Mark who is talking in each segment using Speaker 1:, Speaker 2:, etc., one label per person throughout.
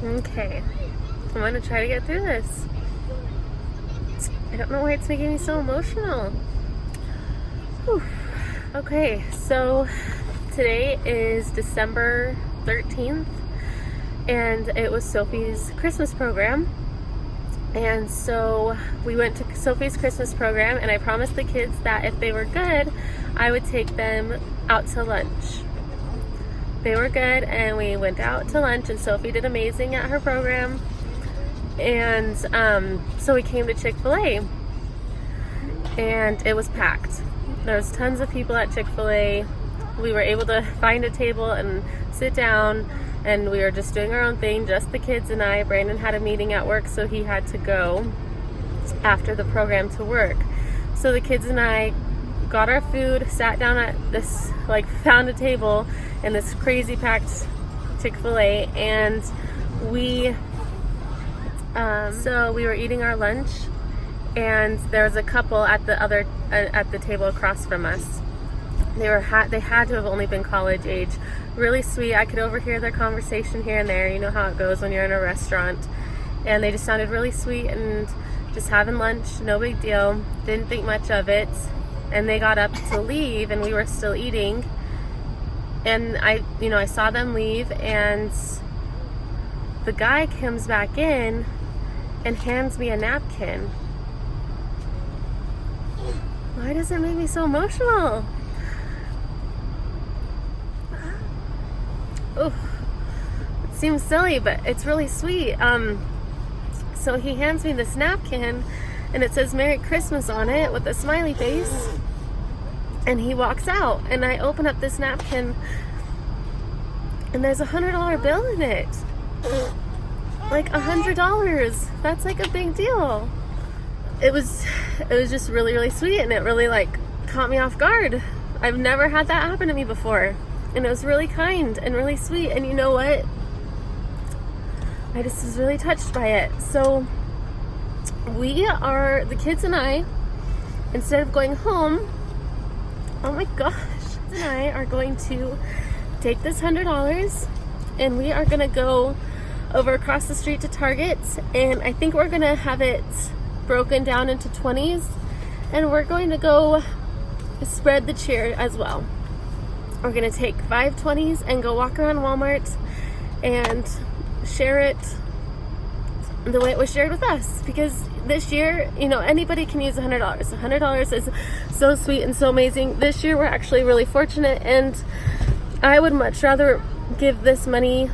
Speaker 1: Okay, I'm gonna try to get through this. I don't know why it's making me so emotional. Whew. Okay, so today is December 13th, and it was Sophie's Christmas program. And so we went to Sophie's Christmas program, and I promised the kids that if they were good, I would take them out to lunch. They were good, and we went out to lunch, and Sophie did amazing at her program. And so we came to Chick-Fil-A, and it was packed. There was tons of people at Chick-Fil-A. We were able to find a table and sit down, and we were just doing our own thing, just the kids and I. Brandon had a meeting at work, so he had to go after the program to work. So the kids and I got our food, sat down at this, found a table in this crazy packed Chick-fil-A, and so we were eating our lunch, and there was a couple at the table across from us. They had to have only been college age. Really sweet. I could overhear their conversation here and there. You know how it goes when you're in a restaurant. And they just sounded really sweet and just having lunch, no big deal. Didn't think much of it. And they got up to leave, and we were still eating. And I saw them leave, and the guy comes back in and hands me a napkin. Why does it make me so emotional? Oh, it seems silly, but it's really sweet. So he hands me this napkin, and it says Merry Christmas on it with a smiley face, and he walks out, and I open up this napkin, and there's $100 bill in it. Like $100. That's like a big deal. It was just really, really sweet, and it really caught me off guard. I've never had that happen to me before, and it was really kind and really sweet. And you know what? I just was really touched by it. So the kids and I, instead of going home, oh my gosh, and I are going to take this $100, and we are gonna go over across the street to Target, and I think we're gonna have it broken down into 20s, and we're going to go spread the cheer as well. We're gonna take 5 20s and go walk around Walmart and share it the way it was shared with us, because this year, anybody can use $100. $100 is so sweet and so amazing. This year we're actually really fortunate, and I would much rather give this money,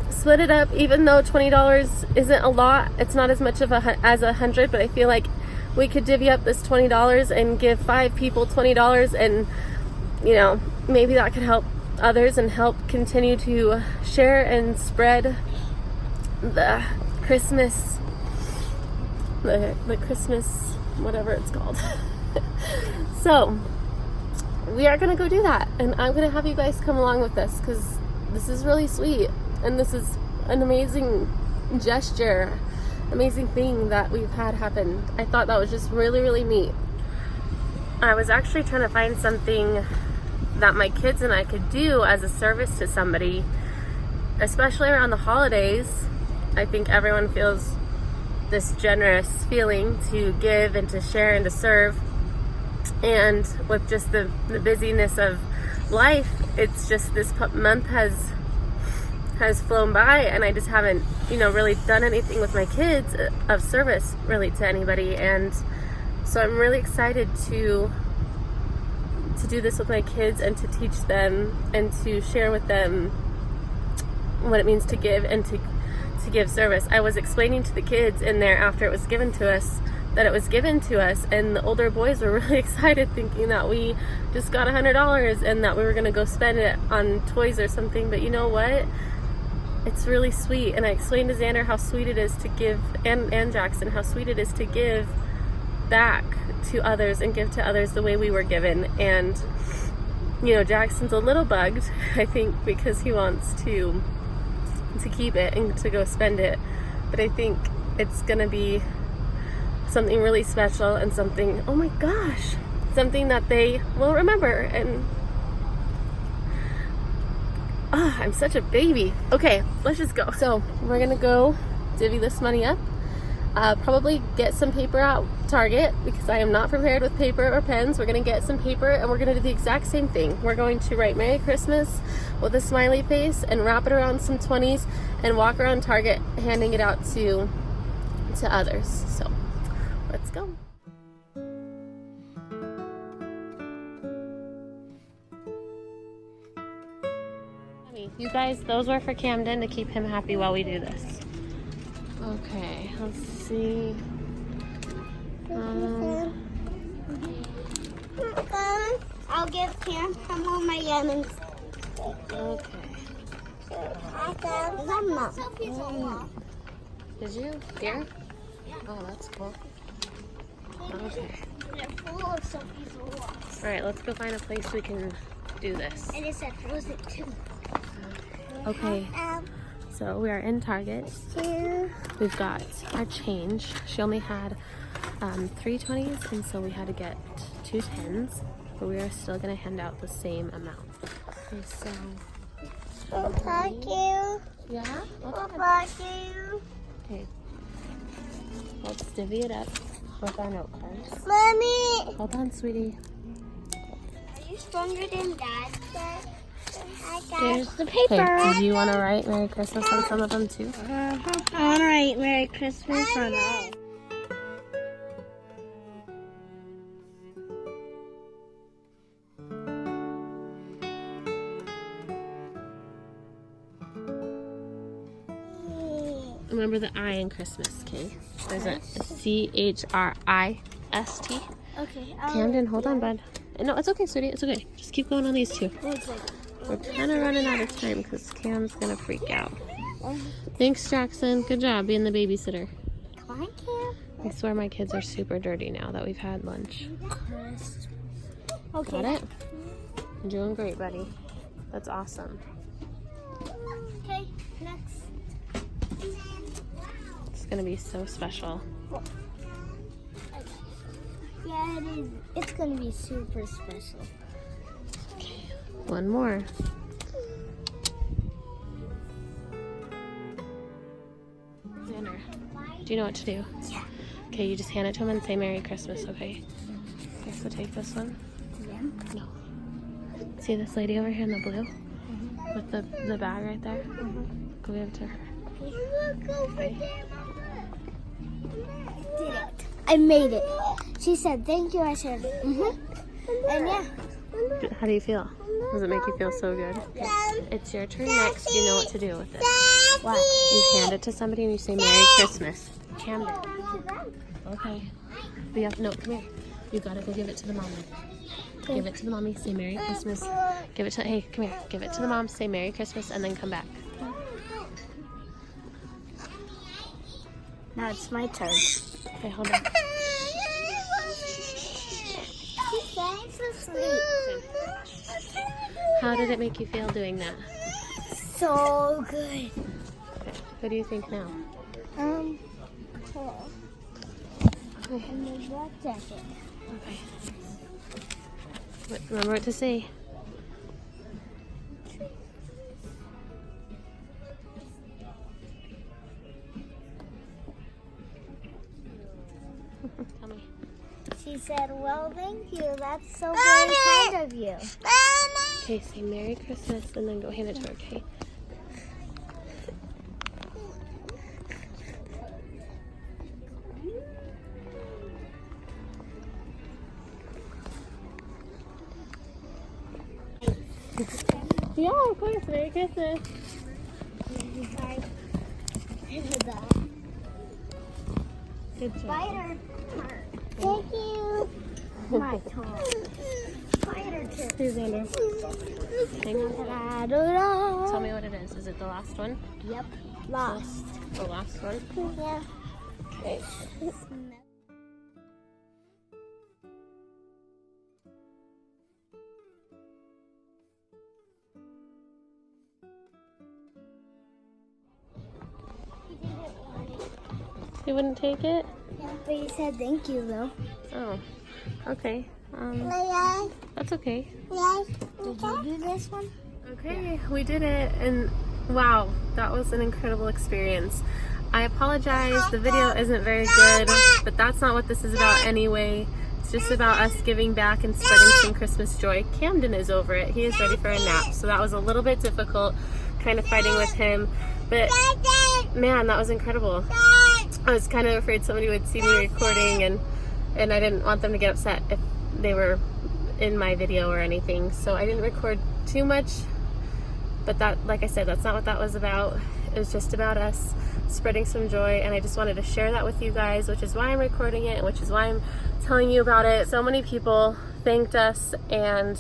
Speaker 1: split it up, even though $20 isn't a lot. It's not as much as $100, but I feel like we could divvy up this $20 and give 5 people $20, and maybe that could help others and help continue to share and spread the Christmas, the Christmas, whatever it's called. So we are gonna go do that, and I'm gonna have you guys come along with this, because this is really sweet, and this is an amazing gesture, amazing thing that we've had happen. I thought that was just really, really neat. I was actually trying to find something that my kids and I could do as a service to somebody, especially around the holidays. I think everyone feels this generous feeling to give and to share and to serve, and with just the busyness of life, it's just this month has flown by, and I just haven't really done anything with my kids of service really to anybody. And so I'm really excited to do this with my kids, and to teach them and to share with them what it means to give and to give service. I was explaining to the kids in there after it was given to us that it was given to us, and the older boys were really excited, thinking that we just got $100 and that we were going to go spend it on toys or something. But you know what? It's really sweet, and I explained to Xander how sweet it is to give, and Jackson, how sweet it is to give back to others and give to others the way we were given. And Jackson's a little bugged, I think, because he wants to keep it and to go spend it, but I think it's gonna be something really special, and something, oh my gosh, something that they will remember. And I'm such a baby. Okay, let's just go. So we're gonna go divvy this money up. Probably get some paper at Target because I am not prepared with paper or pens. We're gonna get some paper and we're gonna do the exact same thing. We're going to write Merry Christmas with a smiley face and wrap it around some 20s and walk around Target handing it out to others. So let's go. You guys, those were for Camden to keep him happy while we do this. Okay, let's see.
Speaker 2: I'll give Cam some of my lemons.
Speaker 1: Okay. Did you? Here? Oh, that's cool. Okay.
Speaker 2: They're full of Sophie's Rocks.
Speaker 1: Alright, let's go find a place we can do this.
Speaker 2: And it said frozen too.
Speaker 1: Okay, so we are in Target. We've got our change. She only had 3 20s, and so we had to get 2 10s, but we are still going to hand out the same amount. Okay, so...
Speaker 2: Thank you.
Speaker 1: Yeah?
Speaker 2: Thank you.
Speaker 1: Okay. Let's divvy it up with our note cards.
Speaker 2: Mommy!
Speaker 1: Hold on, sweetie.
Speaker 2: Are you stronger than Dad said?
Speaker 1: Here's the paper. Okay, do you want to write Merry Christmas on some of them too?
Speaker 2: I want to write Merry Christmas on all.
Speaker 1: Remember the I in Christmas, okay? There's a C-H-R-I-S-T.
Speaker 2: Okay.
Speaker 1: Camden, hold on, bud. No, it's okay, sweetie. It's okay. Just keep going on these 2. We're kind of running out of time because Cam's going to freak out. Thanks, Jackson. Good job being the babysitter.
Speaker 2: Come on, Cam.
Speaker 1: I swear my kids are super dirty now that we've had lunch.
Speaker 2: Okay.
Speaker 1: Got it? You're doing great, buddy. That's awesome.
Speaker 2: Okay, next.
Speaker 1: It's going to be so special.
Speaker 2: Yeah, it is. It's going to be super special.
Speaker 1: Okay, one more. Xander, do you know what to do?
Speaker 2: Yeah.
Speaker 1: Okay, you just hand it to him and say Merry Christmas, okay? Okay, so take this one.
Speaker 2: Yeah.
Speaker 1: No. See this lady over here in the blue? With the bag right there? Go give it to her.
Speaker 2: Look over there, Mama. I did it. I made it. She said, thank you. I said, And yeah.
Speaker 1: How do you feel? Does it make you feel so good? It's your turn next. You know what to do with it. What? You hand it to somebody and you say Merry Christmas. Camden. Okay. But you have, no, come here. You gotta go give it to the mommy. Give it to the mommy, say Merry Christmas. Give it to, hey, come here. Give it to the mom, say Merry Christmas, and then come back.
Speaker 2: Now it's my turn.
Speaker 1: Okay, hold on.
Speaker 2: She's getting so sweet.
Speaker 1: How did it make you feel doing that?
Speaker 2: So good.
Speaker 1: Okay. What do you think now?
Speaker 2: Cool. And the black jacket.
Speaker 1: Okay. Remember what to say. Tell me.
Speaker 2: She said, well, thank you. That's so very kind of you.
Speaker 1: Okay, say Merry Christmas and then go hand it to her, okay? Yeah, of course. Merry Christmas. Good job.
Speaker 2: Spider. Thank you. My turn. Spider turn.
Speaker 1: Here's Xander. Hang on.
Speaker 2: Ta-da-da-da.
Speaker 1: Tell me what it is. Is it the last one?
Speaker 2: Yep. Lost.
Speaker 1: The last one?
Speaker 2: Yeah.
Speaker 1: Okay. You wouldn't take it?
Speaker 2: Yeah, but you said thank you though.
Speaker 1: Oh, okay. That's okay.
Speaker 2: Did you do this one?
Speaker 1: Okay, we did it, and wow, that was an incredible experience. I apologize, the video isn't very good, but that's not what this is about anyway. It's just about us giving back and spreading some Christmas joy. Camden is over it. He is ready for a nap, so that was a little bit difficult, kind of fighting with him, but man, that was incredible. I was kind of afraid somebody would see me recording, and I didn't want them to get upset if they were in my video or anything, so I didn't record too much. But that, like I said, that's not what that was about. It was just about us spreading some joy, and I just wanted to share that with you guys, which is why I'm recording it, and which is why I'm telling you about it. So many people thanked us, and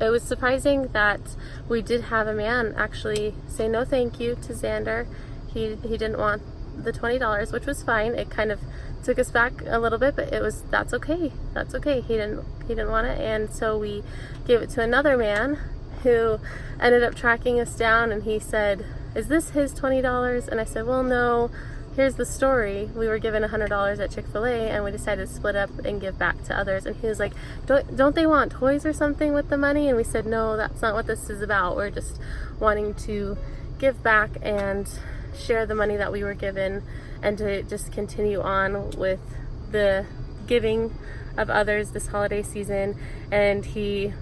Speaker 1: it was surprising that we did have a man actually say no thank you to Xander. He didn't want the $20, which was fine. It kind of took us back a little bit, but that's okay. That's okay. He didn't want it, and so we gave it to another man who ended up tracking us down, and he said, "Is this his $20?" And I said, "Well, no. Here's the story. We were given $100 at Chick-Fil-A, and we decided to split up and give back to others." And he was like, "Don't they want toys or something with the money?" And we said, "No, that's not what this is about. We're just wanting to give back and share the money that we were given, and to just continue on with the giving of others this holiday season." And he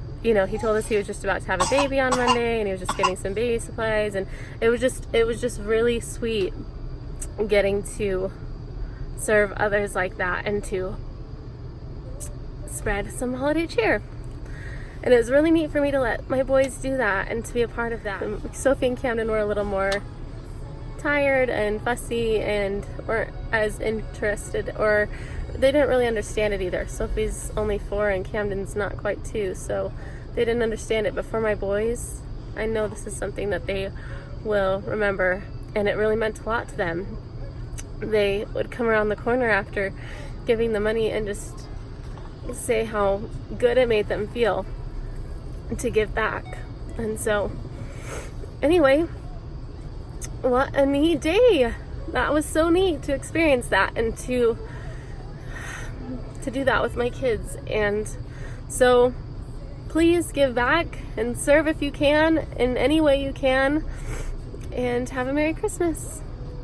Speaker 1: told us he was just about to have a baby on Monday, and he was just getting some baby supplies, and it was just really sweet getting to serve others like that and to spread some holiday cheer. And it was really neat for me to let my boys do that and to be a part of that. And Sophie and Camden were a little more tired and fussy and weren't as interested, or they didn't really understand it either. Sophie's only 4 and Camden's not quite 2, so they didn't understand it. But for my boys, I know this is something that they will remember, and it really meant a lot to them. They would come around the corner after giving the money and just say how good it made them feel to give back. And so anyway, what a neat day. That was so neat to experience that and to do that with my kids. And so please give back and serve if you can in any way you can, and have a Merry Christmas.